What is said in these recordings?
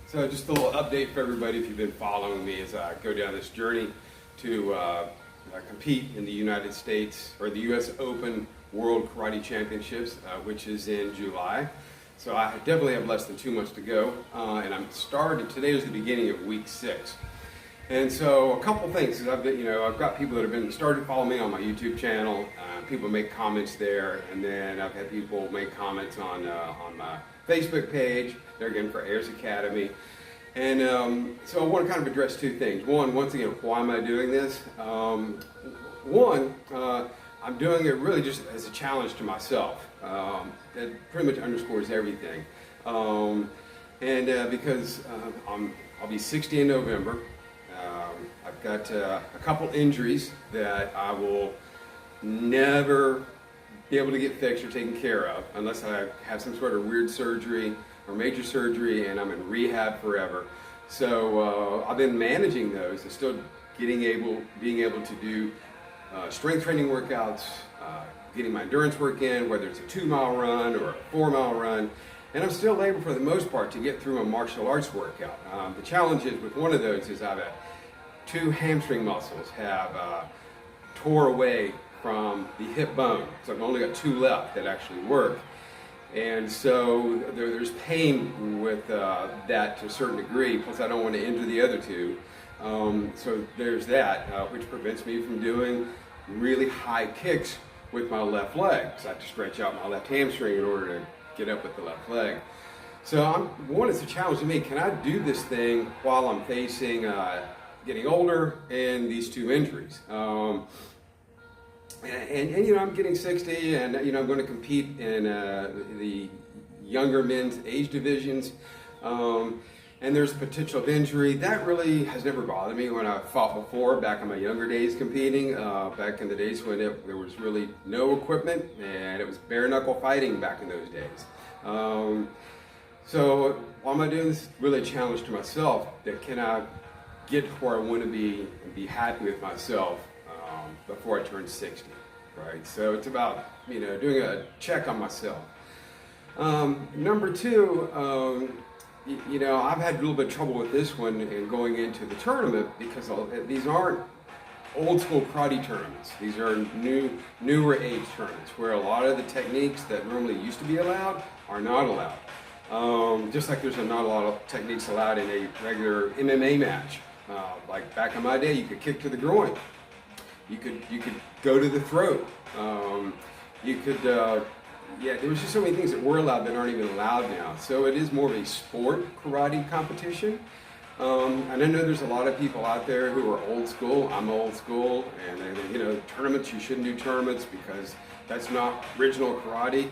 So just a little update for everybody if you've been following me as I go down this journey to compete in the United States or the U.S. Open World Karate Championships, which is in July. So I definitely have less than 2 months to go, and I'm started. Today is the beginning of week 6. And so a couple things, I've got people that have been started following me on my YouTube channel. People make comments there, and then I've had people make comments on my Facebook page. They're again for Ayers Academy. And so I want to kind of address two things. One, once again, why am I doing this? I'm doing it really just as a challenge to myself. That pretty much underscores everything. Because I'll be 60 in November. I've got a couple injuries that I will never be able to get fixed or taken care of unless I have some sort of weird surgery or major surgery and I'm in rehab forever. So I've been managing those and still being able to do strength training workouts, getting my endurance work in, whether it's a 2-mile run or a 4-mile run. And I'm still able, for the most part, to get through a martial arts workout. The challenge is with one of those is I've had 2 hamstring muscles have tore away from the hip bone. So I've only got 2 left that actually work. And so there's pain with that to a certain degree, plus I don't want to injure the other 2. So there's that, which prevents me from doing really high kicks with my left leg. So I have to stretch out my left hamstring in order to get up with the left leg. So it's a challenge to me. Can I do this thing while I'm facing getting older and these 2 injuries? I'm getting 60, and I'm going to compete in the younger men's age divisions. And there's potential of injury. That really has never bothered me when I fought before, back in my younger days competing, back in the days when there was really no equipment, and it was bare knuckle fighting back in those days. So why am I doing this? Really a challenge to myself, that can I get to where I want to be and be happy with myself before I turn 60, right? So it's about, doing a check on myself. Number 2, I've had a little bit of trouble with this one and going into the tournament because these aren't old school karate tournaments. These are newer age tournaments where a lot of the techniques that normally used to be allowed are not allowed. Just like there's not a lot of techniques allowed in a regular MMA match. Like back in my day, you could kick to the groin. You could go to the throat. There was just so many things that were allowed that aren't even allowed now. So it is more of a sport karate competition. And I know there's a lot of people out there who are old school. I'm old school, and tournaments, you shouldn't do tournaments because that's not original karate.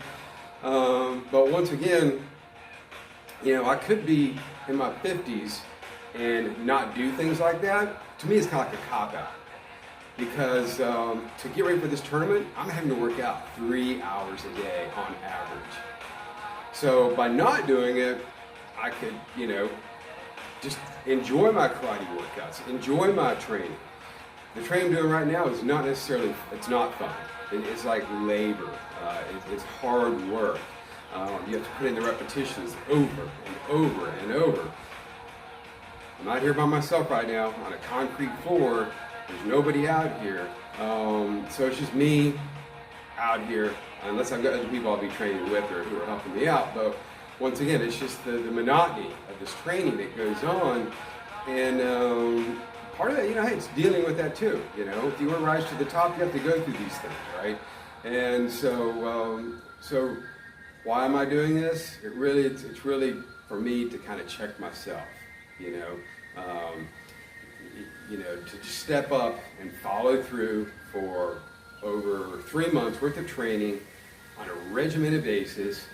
But once again, I could be in my 50s and not do things like that. To me, it's kind of like a cop-out. Because to get ready for this tournament, I'm having to work out 3 hours a day on average. So by not doing it, I could, just enjoy my karate workouts, enjoy my training. The training I'm doing right now is not necessarily, it's not fun. It's like labor. It's hard work. You have to put in the repetitions over and over and over. I'm out here by myself right now on a concrete floor. There's nobody out here, so it's just me out here, unless I've got other people I'll be training with or who are helping me out. But once again, it's just the monotony of this training that goes on, and part of that, hey, it's dealing with that too. If you want to rise to the top, you have to go through these things, right? And so why am I doing this? It's really for me to kind of check myself, to just step up and follow through for over 3 months worth of training on a regimented basis.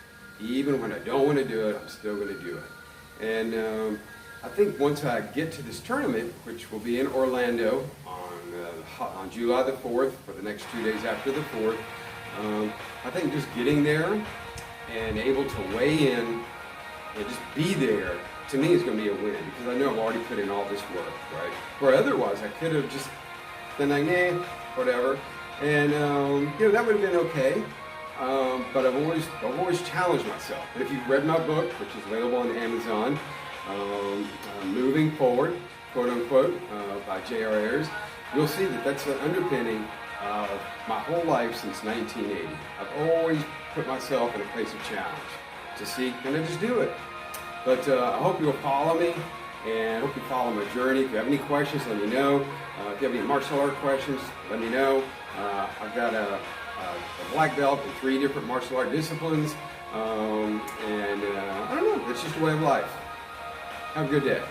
Even when I don't want to do it, I'm still going to do it. And I think once I get to this tournament, which will be in Orlando on July the 4th, for the next 2 days after the 4th, I think just getting there and able to weigh in and just be there, to me, is going to be a win, because I know I've already put in all this work, right? Where otherwise I could have just been like, whatever, and that would have been okay. But I've always challenged myself. And if you've read my book, which is available on Amazon, Moving Forward, quote unquote, by J.R. Ayers, you'll see that that's the underpinning of my whole life since 1980. I've always put myself in a place of challenge to see, can I just do it? But I hope you'll follow me, and I hope you follow my journey. If you have any questions, let me know. If you have any martial art questions, let me know. I've got a black belt in 3 different martial art disciplines, and I don't know, it's just a way of life. Have a good day.